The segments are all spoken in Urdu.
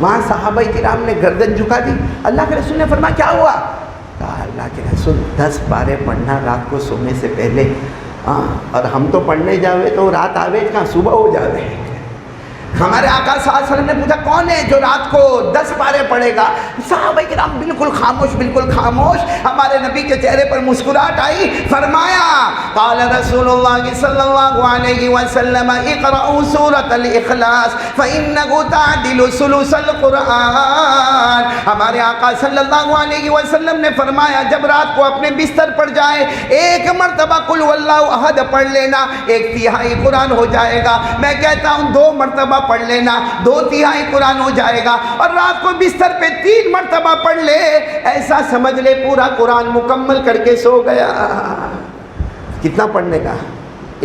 وہاں صحابہ کرام نے گردن جھکا دی. اللہ کے رسول نے فرمایا کیا ہوا؟ کہا اللہ کے رسول 10 پارے پڑھنا رات کو سونے سے پہلے. اور ہم تو پڑھنے جاوے تو رات آوے کہاں صبح ہو جاوے. ہمارے آقا صلی اللہ علیہ وسلم نے پوچھا کون ہے جو رات کو 10 پارے پڑھے گا؟ صحابہ کرام بالکل خاموش، بالکل خاموش. ہمارے نبی کے چہرے پر مسکراہٹ آئی. فرمایا قال رسول اللہ صلی اللہ علیہ وسلم اقرأوا سورۃ الاخلاص فإنه تعدل ثلث القرآن. ہمارے آقا صلی اللہ علیہ وسلم نے فرمایا جب رات کو اپنے بستر پر جائے ایک مرتبہ قل واللہ احد پڑھ لینا، 1/3 قرآن ہو جائے گا. میں کہتا ہوں 2 مرتبہ پڑھ لینا، 2/3 قرآن ہو جائے گا. اور رات کو بستر پہ 3 مرتبہ پڑھ لے، ایسا سمجھ لے پورا قرآن مکمل کر کے سو گیا. کتنا پڑھنے کا؟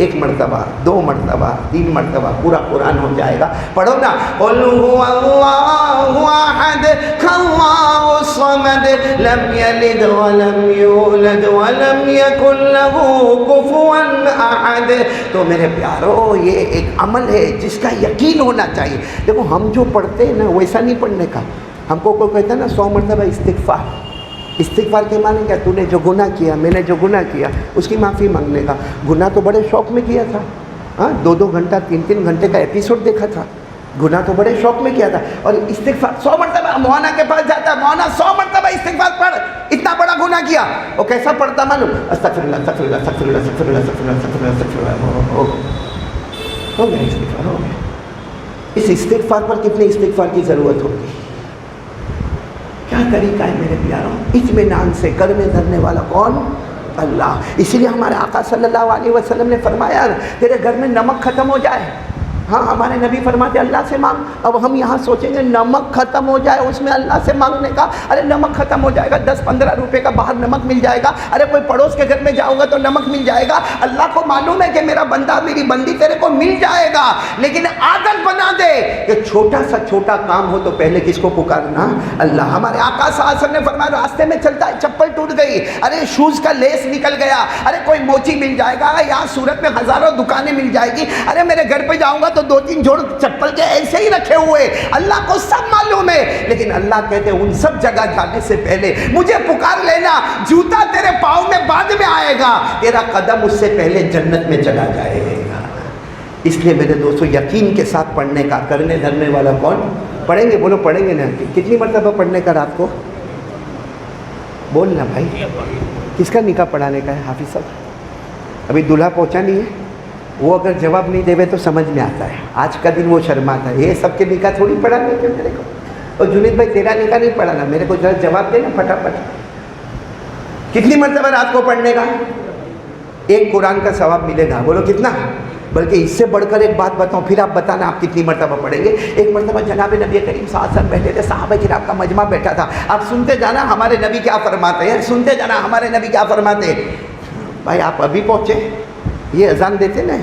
1 مرتبہ، 2 مرتبہ، 3 مرتبہ پورا قرآن ہو جائے گا. پڑھو نا قل هو اللہ احد اللہ الصمد لم یلد ولم یولد ولم یکن له کفوا احد. تو میرے پیارو یہ ایک عمل ہے جس کا یقین ہونا چاہیے. دیکھو ہم جو پڑھتے ہیں نا ویسا نہیں پڑھنے کا. ہم کو کوئی کہتا ہے نا 100 مرتبہ استغفار. استغفار کے معنی کیا؟ تو نے جو گناہ کیا، میں نے جو گناہ کیا اس کی معافی مانگنے کا. گناہ تو بڑے شوق میں کیا تھا. 2 گھنٹہ 3 گھنٹے کا ایپیسوڈ دیکھا تھا. گناہ تو بڑے شوق میں کیا تھا. اور استغفار 100 مرتبہ مولانا کے پاس جاتا ہے، مولانا 100 مرتبہ استغفار پڑھ، اتنا بڑا گناہ کیا. وہ کیسا پڑھتا معلوم؟ استغفر اللہ استغفر اللہ استغفر اللہ استغفر اللہ استغفر اللہ استغفر اللہ استغفر اللہ. ہو گیا استغفار، ہو گیا. اس استغفار پر کتنے استغفار کی ضرورت ہوگی؟ کیا طریقہ ہے میرے پیاروں؟ اطمینان سے کرنے دھرنے والا کون؟ اللہ. اسی لیے ہمارے آقا صلی اللہ علیہ وسلم نے فرمایا تیرے گھر میں نمک ختم ہو جائے. ہاں ہمارے نبی فرماتے اللہ سے مانگ. اب ہم یہاں سوچیں گے نمک ختم ہو جائے اس میں اللہ سے مانگنے کا. ارے نمک ختم ہو جائے گا، 10-15 روپے کا باہر نمک مل جائے گا. ارے کوئی پڑوس کے گھر میں جاؤں گا تو نمک مل جائے گا. اللہ کو معلوم ہے کہ میرا بندہ میری بندی تیرے کو مل جائے گا. لیکن عادت بنا دے کہ چھوٹا سا چھوٹا کام ہو تو پہلے کس کو پکارنا؟ اللہ. ہمارے آقا صلی اللہ علیہ وسلم نے فرمایا راستے میں چلتا ہے چپل ٹوٹ گئی، ارے شوز کا لیس نکل گیا، ارے کوئی موچی مل جائے گا. یہاں سورت میں ہزاروں دکانیں مل جائے گی. ارے میرے گھر پہ جاؤں گا تو 2-3 جوڑ چپل کے ایسے ہی رکھے ہوئے. اللہ کو سب معلوم ہے. لیکن اللہ کہتے ہیں ان سب جگہ جانے سے پہلے مجھے پکار لینا. جوتا تیرے پاؤں میں بعد میں آئے گا، تیرا قدم اس سے پہلے جنت میں چلا جائے گا. اس لیے میرے دوستو یقین کے ساتھ پڑھنے کا. کرنے دھرنے والا کون؟ پڑھیں گے؟ بولو پڑھیں گے نا. کتنی مرتبہ پڑھنے کا رات کو؟ بولنا بھائی. کس کا نکاح پڑھانے کا ہے حافظ صاحب؟ ابھی دلہا پہنچا نہیں ہے. وہ اگر جواب نہیں دے تو سمجھ میں آتا ہے. آج کا دن وہ شرماتا ہے. یہ سب کے نکاح تھوڑی پڑھانے کے میرے کو. اور جنید بھائی تیرا نکاح نہیں پڑھانا، میرے کو ذرا جواب دے نا پھٹافٹ. کتنی مرتبہ رات کو پڑھنے کا؟ 1 قرآن کا ثواب ملے گا. بولو کتنا؟ بلکہ اس سے بڑھ کر ایک بات بتاؤں پھر آپ بتانا آپ کتنی مرتبہ پڑھیں گے. 1 مرتبہ جناب نبی کریم صلی اللہ علیہ وسلم بیٹھے تھے، صحابہ کرام کا مجمع بیٹھا تھا. آپ سنتے جانا ہمارے نبی کیا فرماتے ہیں، سنتے جانا ہمارے نبی کیا فرماتے ہیں. بھائی آپ ابھی پہنچے، یہ اذان دیتے نا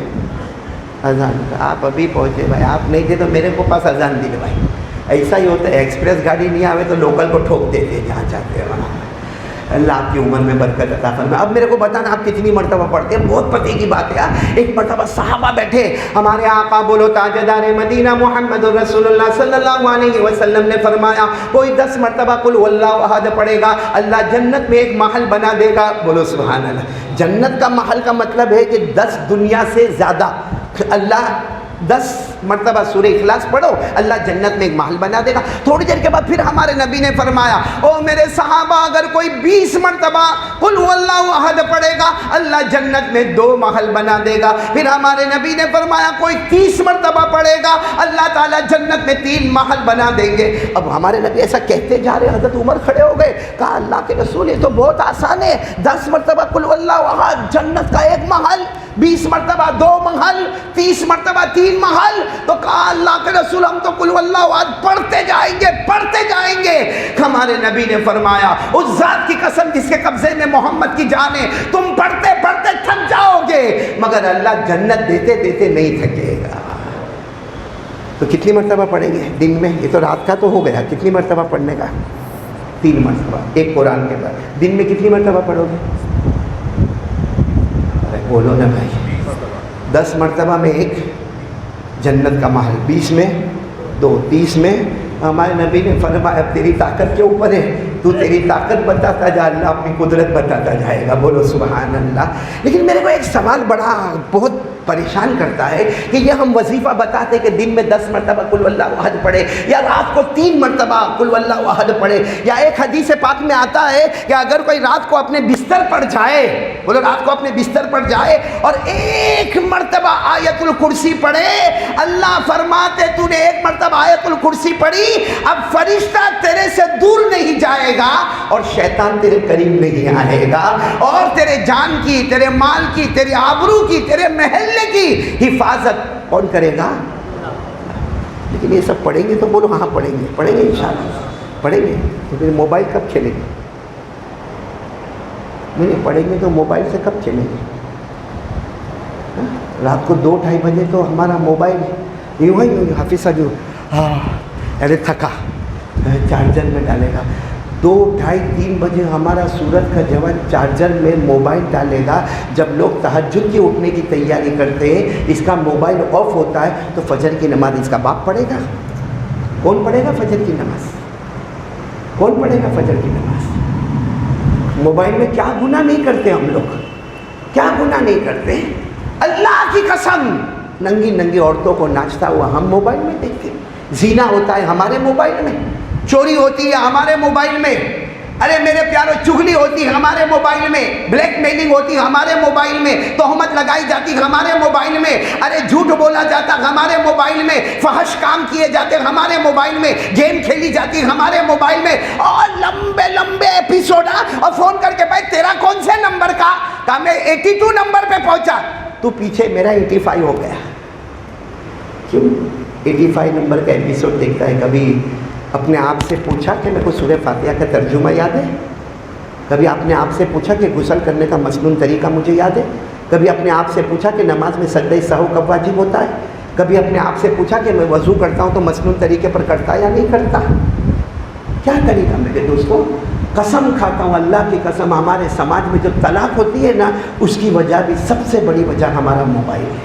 اذان کا، آپ ابھی پہنچے بھائی، آپ نہیں تھے تو میرے کو پاس اذان دی بھائی. ایسا ہی ہوتا ہے. ایکسپریس گاڑی نہیں آوے تو لوکل کو ٹھوک دیتے جہاں چاہتے ہیں وہاں. اللہ آپ کی عمر میں برکت عطا فرمائے. اب میرے کو بتانا آپ کتنی مرتبہ پڑھتے ہیں. بہت پتے کی بات ہے. 1 مرتبہ صحابہ بیٹھے، ہمارے آقا بولو تاجدار مدینہ محمد رسول اللہ صلی اللہ علیہ وسلم نے فرمایا کوئی 10 مرتبہ قل واللہ احد پڑھے گا اللہ جنت میں ایک محل بنا دے گا. بولو سبحان اللہ. جنت کا محل کا مطلب ہے کہ 10 دنیا سے زیادہ. اللہ 10 مرتبہ سورہ اخلاص پڑھو اللہ جنت میں ایک محل بنا دے گا. تھوڑی دیر کے بعد پھر ہمارے نبی نے فرمایا او میرے صحابہ اگر کوئی 20 مرتبہ قل واللہ احد پڑھے گا اللہ جنت میں 2 محل بنا دے گا. پھر ہمارے نبی نے فرمایا کوئی 30 مرتبہ پڑھے گا اللہ تعالیٰ جنت میں 3 محل بنا دیں گے. اب ہمارے نبی ایسا کہتے جا رہے، حضرت عمر کھڑے ہو گئے. کہا اللہ کے رسول یہ تو بہت آسان ہے. 10 مرتبہ قل واللہ احد جنت کا 1 محل، 20 مرتبہ 2 محل، 30 مرتبہ 3 محل. تو کہا اللہ کے رسول ہم تو قل واللہ احد پڑھتے جائیں گے پڑھتے جائیں گے. ہمارے نبی نے فرمایا اس ذات کی قسم جس کے قبضے میں محمد کی جان ہے تم پڑھتے پڑھتے تھک جاؤ گے مگر اللہ جنت دیتے دیتے نہیں تھکے گا. تو کتنی مرتبہ پڑھیں گے دن میں؟ یہ تو رات کا تو ہو گیا. کتنی مرتبہ پڑھنے کا؟ 3 مرتبہ 1 قرآن کے بعد. دن میں کتنی مرتبہ پڑھو گے؟ بولو نا بھائی. 10 مرتبہ میں 1 جنت کا محل، 20 میں 2، 30 میں ہمارے نبی نے فرمایا اب تیری طاقت کے اوپر ہے، تو تیری طاقت بتاتا جا، اللہ اپنی قدرت بتاتا جائے گا. بولو سبحان اللہ. لیکن میرے کو ایک سوال بڑا بہت پریشان کرتا ہے کہ یہ ہم وظیفہ بتاتے کہ دن میں 10 مرتبہ قل واللہ احد پڑھے، یا رات کو 3 مرتبہ قل واللہ احد پڑھے، یا ایک حدیث پاک میں آتا ہے کہ اگر کوئی رات کو اپنے بستر پر جائے، بولو رات کو اپنے بستر پر جائے اور 1 مرتبہ آیت الکرسی پڑھے، اللہ فرماتے تو نے 1 مرتبہ آیت الکرسی پڑھی، اب فرشتہ تیرے سے دور نہیں جائے گا اور شیطان تیرے قریب نہیں آئے گا، اور تیرے جان کی، تیرے مال کی، تیرے آبرو کی، تیرے محل کی حفاظت کون کرے گا؟ لیکن یہ سب پڑھیں گے تو بولو ہاں پڑھیں گے انشاءاللہ پڑھیں گے. تو پھر موبائل کب کھیلیں گے؟ نہیں پڑھیں گے تو موبائل سے کب کھیلیں گے؟ رات کو 2-2:30 بجے تو ہمارا موبائل یوں ہی حافظ جو ارے تھکا چارجر میں ڈالے گا، 2-2:30-3 بجے ہمارا سورج کا جوان چارجر میں موبائل ڈالے گا. جب لوگ تہجد کی اٹھنے کی تیاری کرتے ہیں اس کا موبائل آف ہوتا ہے تو فجر کی نماز اس کا باپ پڑھے گا؟ کون پڑھے گا فجر کی نماز؟ کون پڑھے گا فجر کی نماز؟ موبائل میں کیا گناہ نہیں کرتے ہم لوگ، کیا گناہ نہیں کرتے. اللہ کی قسم ننگی ننگی عورتوں کو ناچتا ہوا ہم موبائل میں دیکھتے ہیں، زنا ہوتا ہے ہمارے موبائل میں، چوری ہوتی ہے ہمارے موبائل میں، ارے میرے پیارو چغلی ہوتی ہے ہمارے موبائل میں، بلیک میلنگ ہوتی ہے ہمارے موبائل میں، تہمت لگائی جاتی ہے ہمارے موبائل میں، ارے جھوٹ بولا جاتا ہمارے موبائل میں، فحش کام کیے جاتے ہمارے موبائل میں، گیم کھیلی جاتی ہمارے موبائل میں، اور لمبے لمبے ایپیسوڈ. اور فون کر کے بھائی تیرا کون سے نمبر کا؟ کہا میں 82 نمبر پہ پہنچا. تو پیچھے میرا 85 ہو گیا. کیوں 85 نمبر کا ایپیسوڈ دیکھتا ہے؟ کبھی اپنے آپ سے پوچھا کہ میرے کو سورہ فاتحہ کا ترجمہ یاد ہے؟ کبھی اپنے آپ سے پوچھا کہ غسل کرنے کا مسنون طریقہ مجھے یاد ہے؟ کبھی اپنے آپ سے پوچھا کہ نماز میں سجدہ سہو کب واجب ہوتا ہے؟ کبھی اپنے آپ سے پوچھا کہ میں وضو کرتا ہوں تو مسنون طریقے پر کرتا یا نہیں کرتا؟ کیا طریقہ میرے دوستوں؟ قسم کھاتا ہوں اللہ کی قسم، ہمارے سماج میں جو طلاق ہوتی ہے نا اس کی وجہ بھی سب سے بڑی وجہ ہمارا موبائل ہے.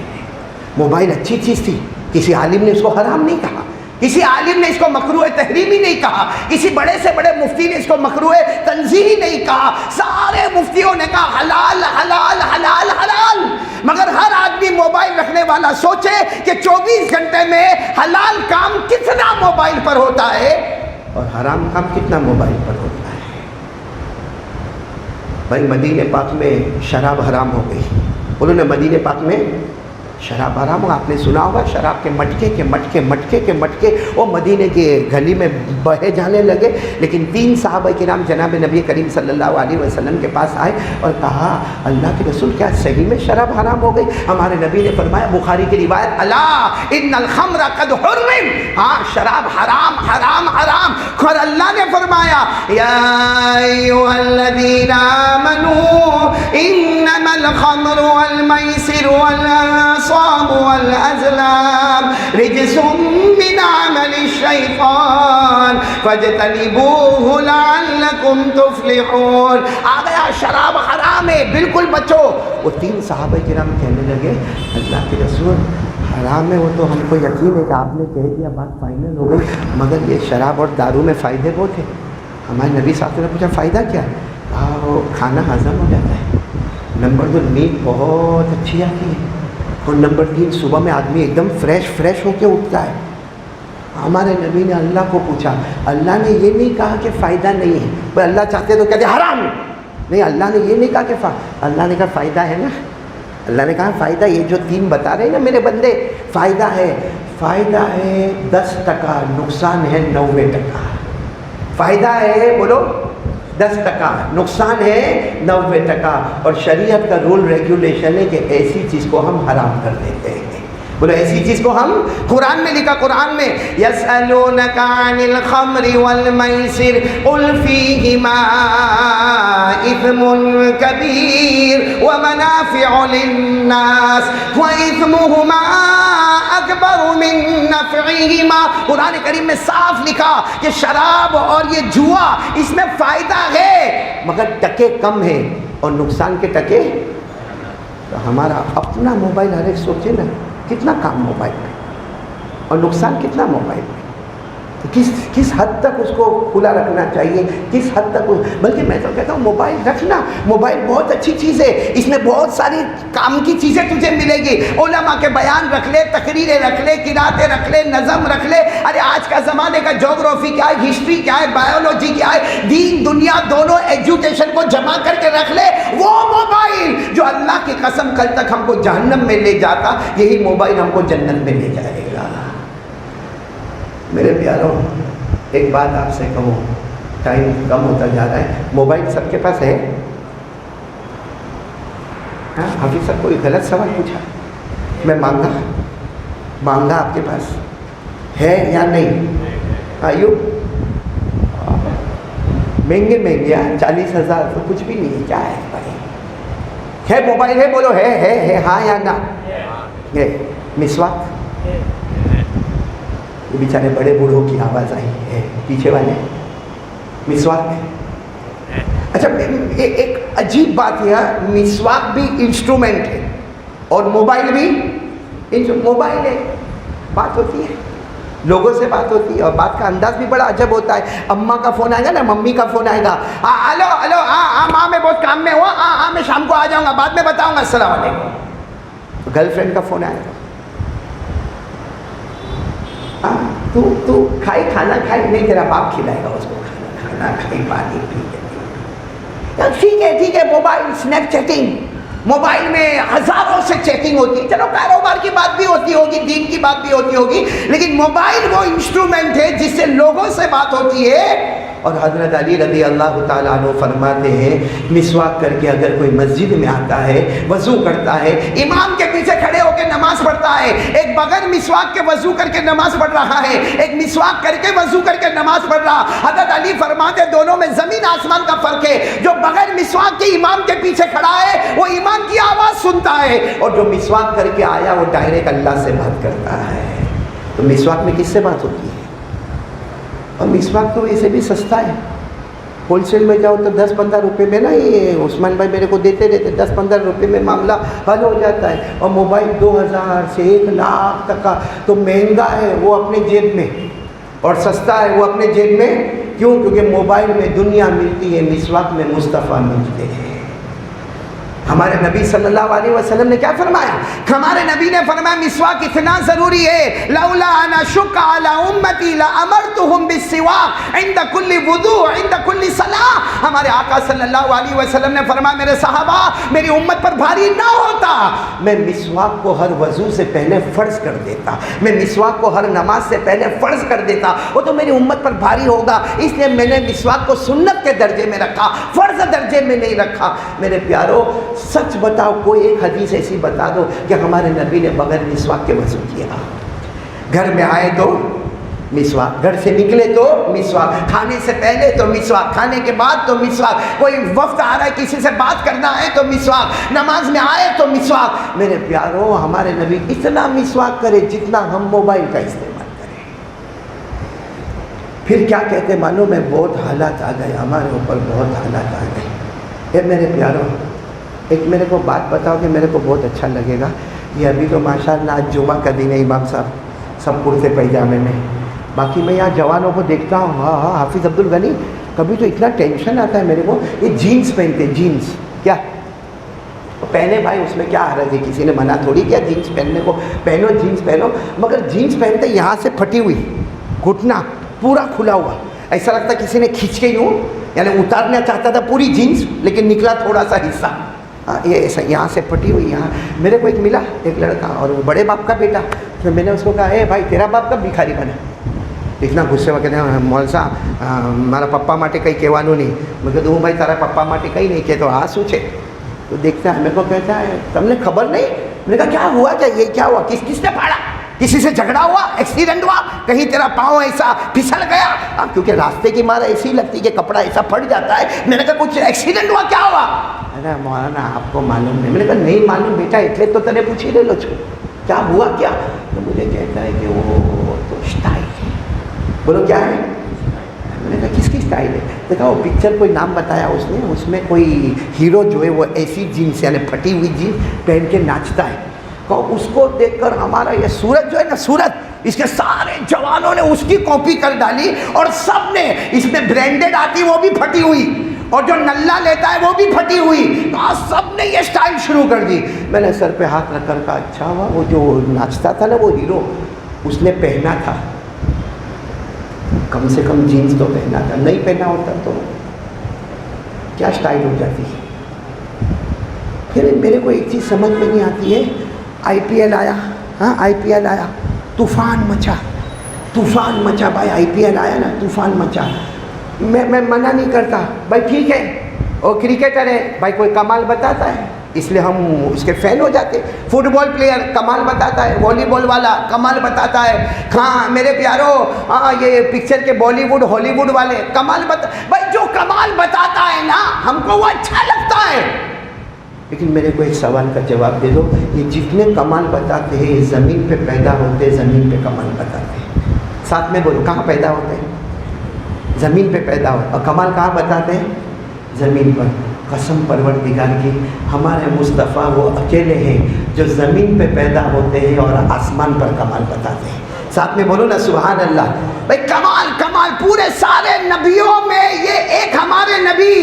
موبائل اچھی چیز تھی، کسی عالم نے اس کو حرام نہیں کہا، کسی عالم نے اس کو مکروہ تحریمی نہیں کہا، کسی بڑے سے بڑے مفتی نے اس کو مکروہ تنزیہی نہیں کہا، سارے مفتیوں نے کہا حلال حلال حلال حلال. مگر ہر آدمی موبائل رکھنے والا سوچے کہ 24 گھنٹے میں حلال کام کتنا موبائل پر ہوتا ہے اور حرام کام کتنا موبائل پر ہوتا ہے. بھائی مدینہ پاک میں شراب حرام ہو گئی، انہوں نے مدینہ پاک میں شراب حرام ہو. آپ نے سنا ہوگا شراب کے مٹکے کے مٹکے مٹکے کے مٹکے وہ مدینے کے گلی میں بہے جانے لگے. لیکن 3 صحابہ کرام جناب نبی کریم صلی اللہ علیہ وسلم کے پاس آئے اور کہا اللہ کے رسول کیا صحیح میں شراب حرام ہو گئی؟ ہمارے نبی نے فرمایا بخاری کی روایت الا ان الخمر قد حرم، ہاں شراب حرام حرام حرام. اور اللہ نے فرمایا یا ایھا الذین آمنوا انما الخمر والمیسر والانصاب والازلام رجس من عمل الشیطان فاجتنبوه لعلکم تفلحون. آ گیا شراب حرام ہے بالکل بچو. وہ 3 صحابہ کرام کہنے لگے اللہ کے رسول حرام ہے وہ تو ہم کو یقین ہے کہ آپ نے کہہ دیا بات فائنل ہو گئی، مگر یہ شراب اور دارو میں فائدے بہت ہیں. ہمارے نبی صاحب نے پوچھا فائدہ کیا ہے؟ کہا وہ کھانا ہضم ہو جاتا ہے، نمبر 2 نیند بہت اچھی آتی ہے، اور نمبر 3 صبح میں آدمی ایک دم فریش ہو کے اٹھتا ہے. ہمارے نبی نے اللہ کو پوچھا، اللہ نے یہ نہیں کہا کہ فائدہ نہیں ہے، بھائی اللہ چاہتے تو کہتے حرام نہیں، اللہ نے یہ نہیں کہا کہ اللہ نے کہا فائدہ ہے نا، اللہ نے کہا فائدہ یہ جو 3 بتا رہے ہیں نا میرے بندے فائدہ ہے 10%، نقصان ہے 90%. فائدہ ہے بولو 10%، نقصان ہے 90%. اور شریعت کا رول ریگولیشن ہے کہ ایسی چیز کو ہم حرام کر دیتے ہیں. بولو ایسی چیز کو ہم، قرآن میں لکھا، قرآن میں یسألونک عن الخمر والمیسر قل فیہما اثم کبیر ومنافع للناس واثمہما اکبر من نفعہما. قرآن کریم میں صاف لکھا کہ شراب اور یہ جوا اس میں فائدہ ہے مگر ٹکے کم ہیں اور نقصان کے ٹکے. تو ہمارا اپنا موبائل ہر ایک سوچے نا کتنا کام موبائل میں اور نقصان کتنا موبائل میں. کس حد تک اس کو کھلا رکھنا چاہیے، کس حد تک بلکہ میں تو کہتا ہوں موبائل رکھنا، موبائل بہت اچھی چیز ہے، اس میں بہت ساری کام کی چیزیں تجھے ملے گی، علماء کے بیان رکھ لے، تقریریں رکھ لے، قراتیں رکھ لے، نظم رکھ لے، ارے آج کا زمانے کا جغرافی کیا ہے، ہسٹری کیا ہے، بایولوجی کیا ہے، دین دنیا دونوں ایجوکیشن کو جمع کر کے رکھ لے، وہ موبائل جو اللہ کی قسم کل تک ہم کو جہنم میں لے جاتا، یہی موبائل ہم کو جنت میں لے جائے گا۔ میرے پیاروں، ایک بات آپ سے کہوں، ٹائم کم ہوتا جا رہا ہے، موبائل سب کے پاس ہے؟ ہاں حافظ صاحب کوئی غلط سوال پوچھا، میں مانگا آپ کے پاس ہے یا نہیں؟ ایوب مہنگے 40,000 تو کچھ بھی نہیں ہے، کیا ہے بھائی؟ ہے موبائل ہے؟ بولو ہے ہاں یا نہ؟ ہے مسواک؟ یہ بیچارے بڑے بوڑھوں کی آواز آئی ہے پیچھے والے، مسواک؟ اچھا ایک عجیب بات یہ، مسواک بھی انسٹرومنٹ ہے اور موبائل بھی موبائل ہے، بات ہوتی ہے، لوگوں سے بات ہوتی ہے، اور بات کا انداز بھی بڑا عجب ہوتا ہے۔ اماں کا فون آئے گا نا، ممی کا فون آئے گا، ہلو ہاں ماں میں بہت کام میں ہوا، ہاں میں شام کو آ جاؤں گا، بعد میں بتاؤں گا، السلام علیکم۔ گرل فرینڈ کا فون آئے گا، تو کھانا کھائی نہیں، تیرا باپ کھلائے گا اس کو کھانا کھائی، پانی پی کے ٹھیک ہے۔ موبائل اسنیپ چیٹنگ، موبائل میں ہزاروں سے چیٹنگ ہوتی ہے، چلو کاروبار کی بات بھی ہوتی ہوگی، دین کی بات بھی ہوتی ہوگی، لیکن موبائل وہ انسٹرومنٹ ہے جس سے لوگوں سے بات ہوتی ہے۔ اور حضرت علی رضی اللہ تعالیٰ عنہ فرماتے ہیں، مسواک کر کے اگر کوئی مسجد میں آتا ہے، وضو کرتا ہے، امام کے پیچھے کھڑے ہو کے نماز پڑھتا ہے، ایک بغیر مسواک کے وضو کر کے نماز پڑھ رہا ہے، ایک مسواک کر کے وضو کر کے نماز پڑھ رہا، حضرت علی فرماتے دونوں میں زمین آسمان کا فرق ہے، جو بغیر مسواک کے امام کے پیچھے کھڑا ہے وہ امام کی آواز سنتا ہے، اور جو مسواک کر کے آیا وہ ڈائریکٹ اللہ سے بات کرتا ہے۔ تو مسواک میں کس سے بات ہوتی ہے؟ اور مسواک تو اسے بھی سستا ہے، ہول سیل میں جاؤ تو 10-15 روپے میں نا، یہ عثمان بھائی میرے کو دیتے 10-15 روپے میں معاملہ حل ہو جاتا ہے۔ اور موبائل 2,000 سے 1,00,000 تک کا تو مہنگا ہے وہ اپنے جیب میں، اور سستا ہے وہ اپنے جیب میں، کیوں؟ کیونکہ موبائل میں دنیا ملتی ہے، مسواک میں مصطفیٰ ملتے ہیں۔ ہمارے نبی صلی اللہ علیہ وسلم نے کیا فرمایا؟ ہمارے نبی نے فرمایا مسواک اتنا ضروری ہے، لولا ان اشق علی امتی لامرتهم بالسواک عند كل وضوء عند كل صلاۃ۔ ہمارے آقا صلی اللہ علیہ وسلم نے فرمایا میرے صحابہ میری امت پر بھاری نہ ہوتا، میں مسواک کو ہر وضو سے پہلے فرض کر دیتا، میں مسواک کو ہر نماز سے پہلے فرض کر دیتا، وہ تو میری امت پر بھاری ہوگا، اس لیے میں نے مسواک کو سنت کے درجے میں رکھا، فرض درجے میں نہیں رکھا۔ میرے پیارو سچ بتاؤ، کوئی ایک حدیث ایسی بتا دو کہ ہمارے نبی نے بغیر مسواک کے وضو کیا؟ گھر میں آئے تو مسواک، گھر سے نکلے تو مسواک، کھانے سے پہلے تو مسواک، کھانے کے بعد تو مسواک، کوئی وفد آ رہا ہے کسی سے بات کرنا ہے تو مسواک، نماز میں آئے تو مسواک۔ میرے پیارو ہمارے نبی اتنا مسواک کرے جتنا ہم موبائل کا استعمال کریں۔ پھر کیا کہتے معلوم میں بہت حالات آ گئے ہمارے اوپر، بہت حالات آ گئے۔ اے میرے پیارو ایک میرے کو بات بتاؤ کہ میرے کو بہت اچھا لگے گا، یہ ابھی تو ماشاءاللہ آج جمعہ کا دن ہے، امام صاحب سب کرتے پیجامے میں، باقی میں یہاں جوانوں کو دیکھتا ہوں، ہاں حافظ عبد الغنی کبھی تو اتنا ٹینشن آتا ہے میرے کو، یہ جینس پہنتے، جینس کیا پہنے بھائی، اس میں کیا حرج ہے؟ کسی نے منع تھوڑی کیا جینس پہننے کو، پہنو جینس پہنو، مگر جینس پہنتے یہاں سے پھٹی ہوئی، گھٹنا پورا کھلا ہوا، ایسا لگتا کسی نے کھینچ کے یوں یعنی اتارنا چاہتا تھا پوری جینس، لیکن نکلا تھوڑا سا حصہ، یہ ایسا یہاں سے پھٹی ہوئی۔ یہاں میرے کو ایک ملا ایک لڑکا، اور وہ بڑے باپ کا بیٹا، تو میں نے اس کو کہا اے بھائی تیرا باپ کب بھکاری بنا؟ اتنا غصے میں کہتے ہیں مول صاحب مارا پپا ماٹے کئی کہوانو نہیں، میں کہتا ہوں بھائی تارا پپا ماٹے کئی نہیں کہ تو آ سوچے، تو دیکھتا ہے میرے کو کہتا ہے تم نے خبر نہیں؟ میں نے کہا کیا ہوا، کیا یہ کیا ہوا، کس نے پھاڑا، کسی سے جھگڑا ہوا، ایکسیڈنٹ ہوا، کہیں تیرا پاؤں ایسا پھسل گیا؟ کیونکہ راستے کی مار ایسی لگتی کہ کپڑا ایسا پھٹ جاتا ہے۔ میں نے کہا کچھ ایکسیڈنٹ ہوا، کیا ہوا؟ ارے مولانا آپ کو معلوم نہیں۔ میں نے کہا نہیں معلوم بیٹا، اتنے تو تنے پوچھی لے لو کیا ہوا کیا؟ تو مجھے کہتا ہے کہ وہ تو اسٹائل ہے۔ بولو کیا ہے؟ میں نے کہا کس کی اسٹائل ہے؟ دیکھا وہ پکچر کوئی نام بتایا اس نے، اس میں کوئی ہیرو جو ہے وہ ایسی جینس یعنی پھٹی ہوئی جینس پہن کے ناچتا ہے، اس کو دیکھ کر ہمارا یہ سورج جو ہے نا، سورج، اس کے سارے جوانوں نے اس کی کاپی کر ڈالی، اور سب نے، اس میں برینڈڈ آتی وہ بھی پھٹی ہوئی، اور جو نلہ لیتا ہے وہ بھی پھٹی ہوئی، تو آج سب نے یہ سٹائل شروع کر دی۔ میں نے سر پہ ہاتھ رکھ کر کہا اچھا ہوا وہ جو ناچتا تھا نا وہ ہیرو، اس نے پہنا تھا، کم سے کم جینس تو پہنا تھا، نہیں پہنا ہوتا تو کیا سٹائل ہو جاتی ہے۔ پھر میرے کو ایک چیز سمجھ میں نہیں آتی ہے، آئی پی ایل آیا، ہاں آئی پی ایل آیا، طوفان مچا بھائی، آئی پی ایل آیا نا، طوفان مچا۔ میں منع نہیں کرتا بھائی، ٹھیک ہے وہ کرکٹر ہے بھائی، کوئی کمال بتاتا ہے اس لیے ہم اس کے فین ہو جاتے، فٹ بال پلیئر کمال بتاتا ہے، والی بال والا کمال بتاتا ہے، ہاں میرے پیارو، ہاں یہ پکچر کے بالی ووڈ ہالی ووڈ والے کمال بھائی جو کمال بتاتا ہے نا ہم کو وہ اچھا لگتا ہے، لیکن میرے کو ایک سوال کا جواب دے دو، یہ جتنے کمال بتاتے ہیں یہ زمین پہ پیدا ہوتے ہیں، زمین پہ کمال بتاتے ہیں، ساتھ میں بولو کہاں پیدا ہوتے ہیں؟ زمین پہ پیدا ہوتے، اور کمال کہاں بتاتے ہیں؟ زمین پر۔ قسم پروردگار کی، ہمارے مصطفیٰ وہ اکیلے ہیں جو زمین پہ پیدا ہوتے ہیں اور آسمان پر کمال بتاتے ہیں، ساتھ میں بولو نا سبحان اللہ۔ بھائی کمال پورے سارے نبیوں میں یہ ایک ہمارے نبی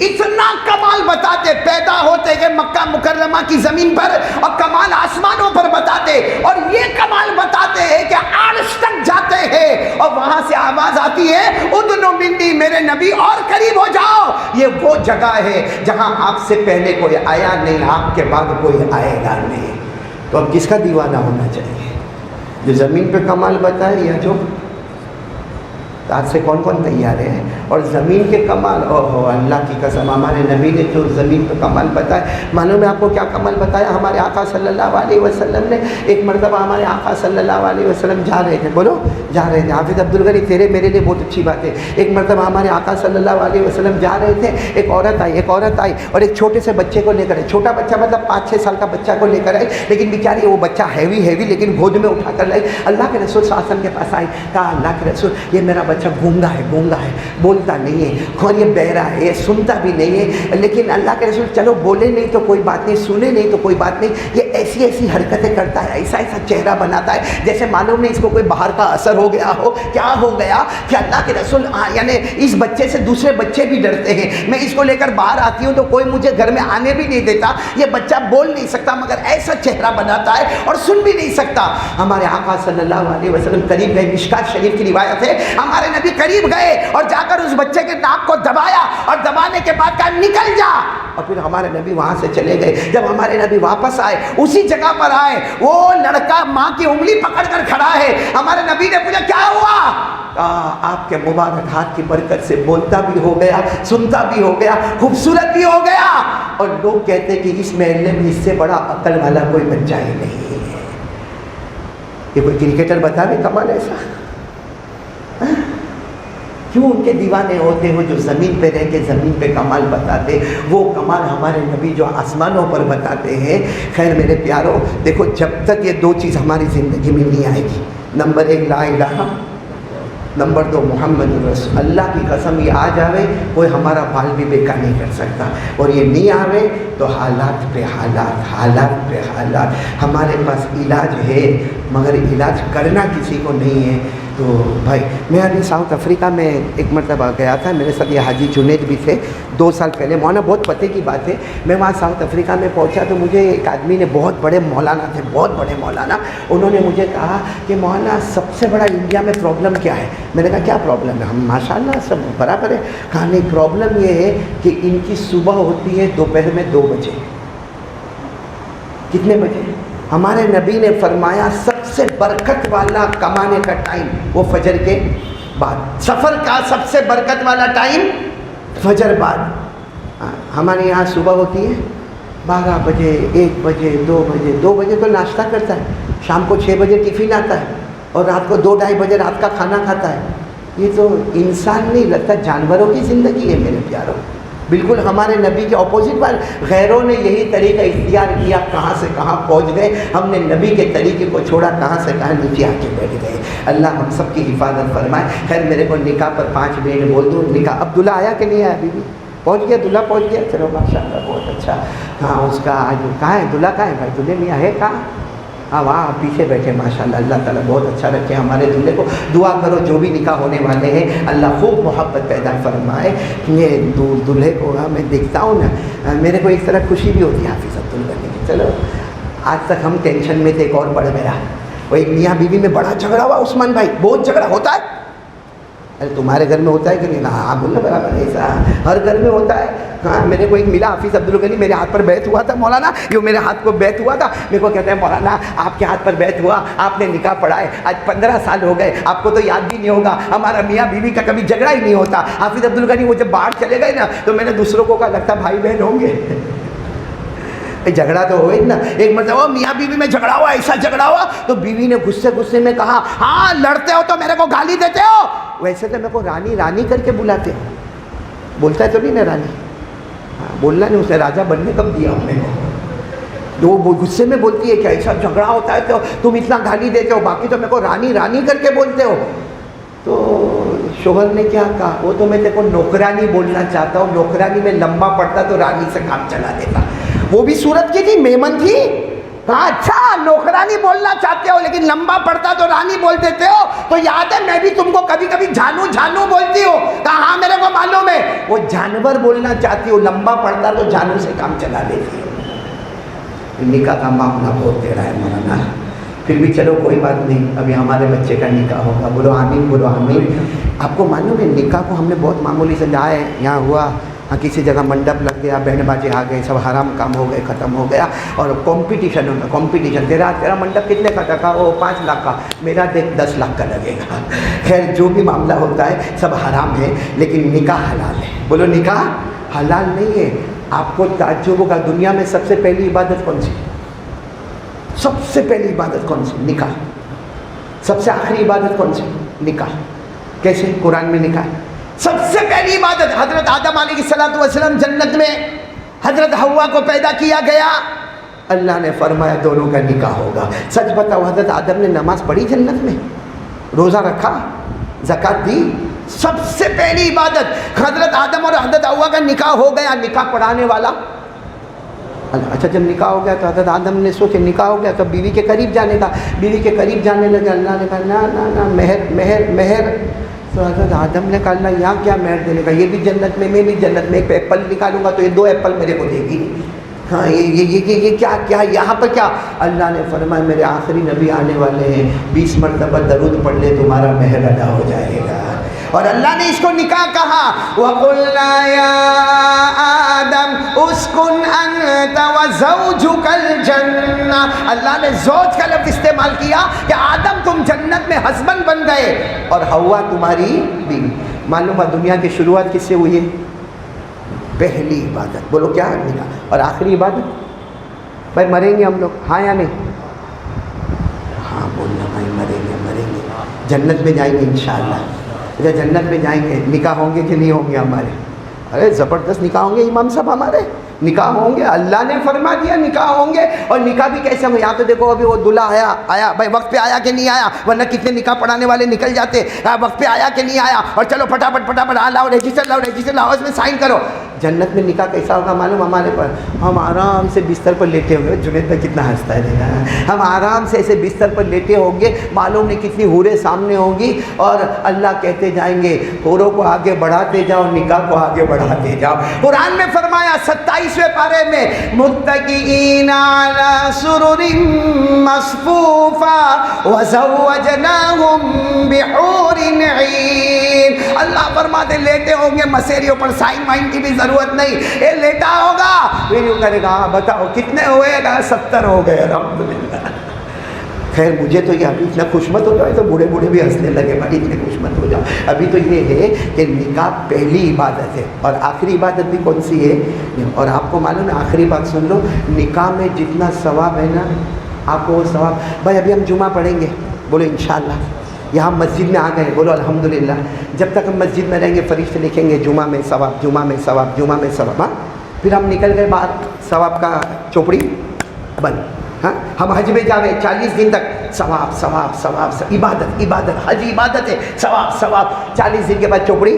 اتنا کمال بتاتے، پیدا ہوتے کہ مکہ مکرمہ کی زمین پر، اور کمال آسمانوں پر بتاتے، اور یہ کمال بتاتے ہیں کہ عرش تک جاتے ہیں اور وہاں سے آواز آتی ہے ادنو منی، میرے نبی اور قریب ہو جاؤ، یہ وہ جگہ ہے جہاں آپ سے پہلے کوئی آیا نہیں، آپ کے بعد کوئی آئے گا نہیں۔ تو اب کس کا دیوانہ ہونا چاہیے؟ جو زمین پہ کمال بتائے یا جو آج سے کون تیار ہے؟ اور زمین کے کمال، اوہ اللہ کی قسم، ہمارے نبی نے جو زمین پہ کمال بتایا، معلوم ہے آپ کو کیا کمال بتایا؟ ہمارے آقا صلی اللہ علیہ وسلم نے ایک مرتبہ، ہمارے آقا صلی اللہ علیہ وسلم جا رہے تھے، بولو جا رہے تھے، حافظ عبدالغنی تیرے میرے لیے بہت اچھی بات ہے، ایک مرتبہ ہمارے آقا صلی اللہ علیہ وسلم جا رہے تھے، ایک عورت آئی اور ایک چھوٹے سے بچے کو لے کر آئی، چھوٹا بچہ مطلب 5-6 سال کا بچہ کو لے کر آئی، لیکن بیچاری وہ بچہ ہیوی لیکن گود میں اٹھا کر لائی، اللہ کے رسول صلی اللہ علیہ وسلم کے پاس آئی، کہا اللہ کے رسول یہ میرا بچہ گونگا ہے، بولتا نہیں ہے، اور یہ بہرا ہے، یہ سنتا بھی نہیں ہے، لیکن اللہ کے رسول چلو بولے نہیں تو کوئی بات نہیں، سنے نہیں تو کوئی بات نہیں، یہ ایسی حرکتیں کرتا ہے، ایسا چہرہ بناتا ہے جیسے معلوم نہیں اس کو کوئی باہر کا اثر ہو گیا ہو، کیا ہو گیا کہ اللہ کے رسول یعنی اس بچے سے دوسرے بچے بھی ڈرتے ہیں، میں اس کو لے کر باہر آتی ہوں تو کوئی مجھے گھر میں آنے بھی نہیں دیتا، یہ بچہ بول نہیں سکتا مگر ایسا چہرہ بناتا ہے اور سن بھی نہیں سکتا۔ ہمارے آقا صلی اللہ علیہ وسلم قریب گئے، مشکات شریف کی روایت ہے، ہمارے نبی قریب گئے اور جا کر اس بچے کے ناک کو دبایا، اور دبانے کے بعد کہا نکل جا، اور پھر ہمارے نبی وہاں سے چلے گئے۔ جب ہمارے نبی واپس آئے، اسی جگہ پر آئے، وہ لڑکا ماں کی انگلی پکڑ کر کھڑا ہے، ہمارے نبی نے پوچھا کیا ہوا؟ آپ کے مبارک ہاتھ کی برکت سے بولتا بھی ہو گیا، سنتا بھی ہو گیا، خوبصورت بھی ہو گیا، اور لوگ کہتے کہ اس محلے میں اس سے بڑا عقل والا کوئی بچہ ہی نہیں ہے۔ یہ کوئی کرکٹر بتا دے کمال ایسا؟ کیوں ان کے دیوانے ہوتے ہو جو زمین پہ رہ کے زمین پہ کمال بتاتے، وہ کمال ہمارے نبی جو آسمانوں پر بتاتے ہیں۔ خیر میرے پیارو، دیکھو جب تک یہ دو چیز ہماری زندگی میں نہیں آئے گی، نمبر 1 لا الہ، نمبر 2 محمد رسول اللہ کی قسم، یہ آ جاوے کوئی ہمارا بال بھی بیکار نہیں کر سکتا، اور یہ نہیں آوے تو حالات پہ حالات، ہمارے پاس علاج ہے مگر علاج کرنا کسی کو نہیں ہے۔ تو بھائی میں ابھی ساؤتھ افریقہ میں ایک مرتبہ گیا تھا، میرے ساتھ یہ حاجی جنید بھی تھے 2 سال پہلے، مولانا بہت پتے کی بات ہے، میں وہاں ساؤتھ افریقہ میں پہنچا تو مجھے ایک آدمی نے، بہت بڑے مولانا تھے، بہت بڑے مولانا، انہوں نے مجھے کہا کہ مولانا سب سے بڑا انڈیا میں پرابلم کیا ہے؟ میں نے کہا کیا پرابلم ہے؟ ہم ماشاء اللہ سب برابر ہے۔ کہا نہیں، پرابلم یہ ہے کہ ان کی صبح ہوتی ہے دوپہر میں 2 بجے۔ کتنے بجے؟ ہمارے نبی نے فرمایا سب سے برکت والا کمانے کا ٹائم وہ فجر کے بعد، سفر کا سب سے برکت والا ٹائم فجر بعد۔ ہمارے یہاں صبح ہوتی ہے 12 بجے، 1 بجے، 2 بجے، 2 بجے تو ناشتہ کرتا ہے، شام کو 6 بجے ٹفن آتا ہے، اور رات کو 2-2:30 بجے رات کا کھانا کھاتا ہے۔ یہ تو انسان نہیں لگتا، جانوروں کی زندگی ہے میرے پیاروں، بالکل ہمارے نبی کے اپوزٹ پر۔ غیروں نے یہی طریقہ اختیار کیا، کہاں سے کہاں پہنچ گئے، ہم نے نبی کے طریقے کو چھوڑا، کہاں سے کہاں نیچے آ کے بیٹھ گئے۔ اللہ ہم سب کی حفاظت فرمائے۔ خیر میرے کو نکاح پر 5 منٹ بول دو۔ نکاح عبداللہ آیا کہ نہیں آیا؟ ابھی بھی پہنچ گیا دلہا پہنچ گیا, چلو ماشاء اللہ بہت اچھا. ہاں اس کا آج کہاں ہے دلہا, کہاں ہے بھائی دلہے میاں ہے کہاں؟ ہاں وہاں پیچھے بیٹھے ماشاء اللہ. اللہ تعالیٰ بہت اچھا رکھے ہمارے دلہے کو. دعا کرو جو بھی نکاح ہونے والے ہیں اللہ خوب محبت پیدا فرمائے. یہ دلہے کو میں دیکھتا ہوں نا, میرے کو ایک طرح خوشی بھی ہوتی ہے حافظ عبدالغنی کی. چلو آج تک ہم ٹینشن میں تھے, ایک اور بڑھ گیا. وہ ایک میاں بیوی میں بڑا جھگڑا ہوا عثمان بھائی, بہت جھگڑا ہوتا ہے. ارے تمہارے گھر میں ہوتا ہے کہ نہیں؟ ہاں بولنا برابر ایسا ہر گھر میں ہوتا ہے. ہاں میرے کو ایک ملا حافظ عبدالغنی, میرے ہاتھ پر بیعت ہوا تھا مولانا, یہ میرے ہاتھ کو بیعت ہوا تھا. میرے کو کہتے ہیں مولانا آپ کے ہاتھ پر بیعت ہوا, آپ نے نکاح پڑھائے, آج 15 سال ہو گئے, آپ کو تو یاد بھی نہیں ہوگا, ہمارا میاں بیوی کا کبھی جھگڑا ہی نہیں ہوتا. حافظ عبدالغنی وہ جب باہر چلے گئے نا تو میں نے دوسروں کو کہا لگتا بھائی بہن ہوں گے. جھگڑا تو ہوئے نا. ایک مرتبہ میاں بیوی میں جھگڑا ہوا, ایسا جھگڑا ہوا تو بیوی نے غصے میں کہا ہاں لڑتے ہو تو میرے کو گالی دیتے ہو, ویسے تو میرے کو رانی رانی کر کے بلاتے ہو. بولتا ہے تو نہیں نا رانی, ہاں بولنا نہیں, اسے راجا بننے کب دیا ہم نے کو. وہ غصے میں بولتی ہے کہ ایسا جھگڑا ہوتا ہے تو تم اتنا گالی دیتے ہو, باقی تو میرے کو رانی رانی کر کے بولتے ہو. تو شوہر نے کیا کہا, وہ تو میں تیرے کو نوکرانی بولنا چاہتا ہوں, نوکرانی میں لمبا پڑتا تو رانی سے کام چلا دیتا. وہ بھی صورت کی تھی, میمن تھی. کہا اچھا نوکرانی بولنا چاہتے ہو لیکن لمبا پڑتا تو رانی بول دیتے ہو. تو یاد ہے میں بھی تم کو کبھی کبھی جھانو جھانو بولتی ہوں. کہا ہاں میرے کو معلوم ہے. وہ جانور بولنا چاہتی ہوں, لمبا پڑتا تو جانو سے کام چلا لیتی ہو. نکاح کا معاملہ بہت ٹیڑھا ہے مولانا. پھر بھی چلو کوئی بات نہیں, ابھی ہمارے بچے کا نکاح ہوگا. بولو آمین, بولو آمین. آپ کو معلوم ہے نکاح کو ہم نے بہت معمولی سے جائے, یہاں ہوا, ہاں کسی جگہ منڈپ لگ گیا, بینڈ باجے آ گئے, سب حرام کام ہو گئے, ختم ہو گیا. اور کمپٹیشن ہوگا, کمپٹیشن. تیرا منڈپ کتنے کا تھا؟ وہ 5 لاکھ کا, میرا دیکھ 10 لاکھ کا لگے گا. خیر جو بھی معاملہ ہوتا ہے سب حرام ہے, لیکن نکاح حلال ہے. بولو نکاح حلال نہیں ہے. آپ کو تعجب ہوگا دنیا میں سب سے پہلی عبادت کون سی؟ سب سے پہلی عبادت کون سی؟ نکاح. سب سے آخری عبادت کون سی؟ نکاح. کیسے؟ قرآن میں نکاح. سب سے پہلی عبادت حضرت آدم علیہ السلام جنت میں حضرت حوا کو پیدا کیا گیا, اللہ نے فرمایا دونوں کا نکاح ہوگا. سچ بتاؤ حضرت آدم نے نماز پڑھی جنت میں؟ روزہ رکھا؟ زکوٰۃ دی؟ سب سے پہلی عبادت حضرت آدم اور حضرت حوا کا نکاح ہو گیا. نکاح پڑھانے والا اچھا. جب نکاح ہو گیا تو حضرت آدم نے سوچے نکاح ہو گیا تو بیوی کے قریب جانے کا. بیوی کے قریب جانے لگے. اللہ نے کہا نا مہر مہر مہر. تو حضرت آدم نے کہا اللہ یہاں کیا مہر دینے کا, یہ بھی جنت میں, میں بھی جنت میں. ایک ایپل نکالوں گا تو یہ 2 ایپل میرے کو دے گی. ہاں یہ کیا یہاں پر کیا؟ اللہ نے فرمایا میرے آخری نبی آنے والے ہیں, 20 مرتبہ درود پڑھ لے تمہارا مہر ادا ہو جائے گا. اور اللہ نے اس کو نکاح کہا. وَقُلْنَا يَا آدَمْ اسْكُنْ أَنْتَ وَزَوْجُكَ الْجَنَّةَ. اللہ نے زوج کا لفظ استعمال کیا کہ آدم تم جنت میں ہسبینڈ بن گئے اور حوا تمہاری بیوی. معلوم ہے دنیا کی شروعات کس سے ہوئی ہے؟ پہلی عبادت. بولو کیا؟ نکاح. اور آخری عبادت بھائی مریں گے ہم لوگ, ہاں یا نہیں؟ ہاں بولنا بھائی مریں گے. جنت میں جائیں گے انشاءاللہ. اچھا جنت میں جائیں گے, نکاح ہوں گے کہ نہیں ہوں گے ہمارے؟ ارے زبردست نکاح ہوں گے امام صاحب, ہمارے نکاح ہوں گے. اللہ نے فرما دیا نکاح ہوں گے. اور نکاح بھی کیسے ہوں گے؟ یہاں تو دیکھو ابھی وہ دلہا آیا بھائی, وقت پہ آیا کہ نہیں آیا؟ ورنہ کتنے نکاح پڑھانے والے نکل جاتے, وقت پہ آیا کہ نہیں آیا, اور چلو پھٹافٹ لاؤ رجسٹر لاؤ, اس میں سائن کرو. جنت میں نکاح کیسا ہوگا معلوم؟ ہمارے پر ہم آرام سے بستر پر لیٹے ہوئے. جنید بھائی کتنا ہنستا ہے دیکھا, ہم آرام سے ایسے بستر پر لیٹے ہوں گے, معلوم نہیں کتنی حوریں سامنے ہوں گی, اور اللہ کہتے جائیں گے حوروں کو آگے بڑھاتے جاؤ, نکاح کو آگے بڑھاتے جاؤ. قرآن میں فرمایا 27ویں پارے میں متکئین علی سرر مصفوفہ وزوجناہم بحور عین. اللہ فرماتے لیٹے ہوں گے مسیریوں پر, سائن وائن کی بھی ضرورت نہیں, یہ لیٹا ہوگا. پھر یوں کرے گا بتاؤ کتنے ہوئے گا؟ 70 ہو گئے الحمدللہ. خیر مجھے تو یہ ابھی اتنا خوش مت ہو جاؤ, تو بوڑھے بھی ہنسنے لگے بھائی اتنے خوش مت ہو جاؤ. ابھی تو یہ ہے کہ نکاح پہلی عبادت ہے اور آخری عبادت بھی کون سی ہے. اور آپ کو معلوم ہے آخری بات سن لو, نکاح میں جتنا ثواب ہے نا آپ کو وہ ثواب. بھائی ابھی ہم جمعہ پڑھیں گے, بولو انشاءاللہ. یہاں مسجد میں آ گئے, بولو الحمدللہ. جب تک ہم مسجد میں رہیں گے فرشتے لکھیں گے جمعہ میں ثواب, جمعہ میں ثواب, جمعہ میں ثواب. ہاں پھر ہم نکل گئے باہر, ثواب کا چوپڑی بند. ہاں ہم حج میں جاوے 40 دن تک ثواب ثواب ثواب, عبادت عبادت, حج عبادت ہے, ثواب ثواب. 40 دن کے بعد چوپڑی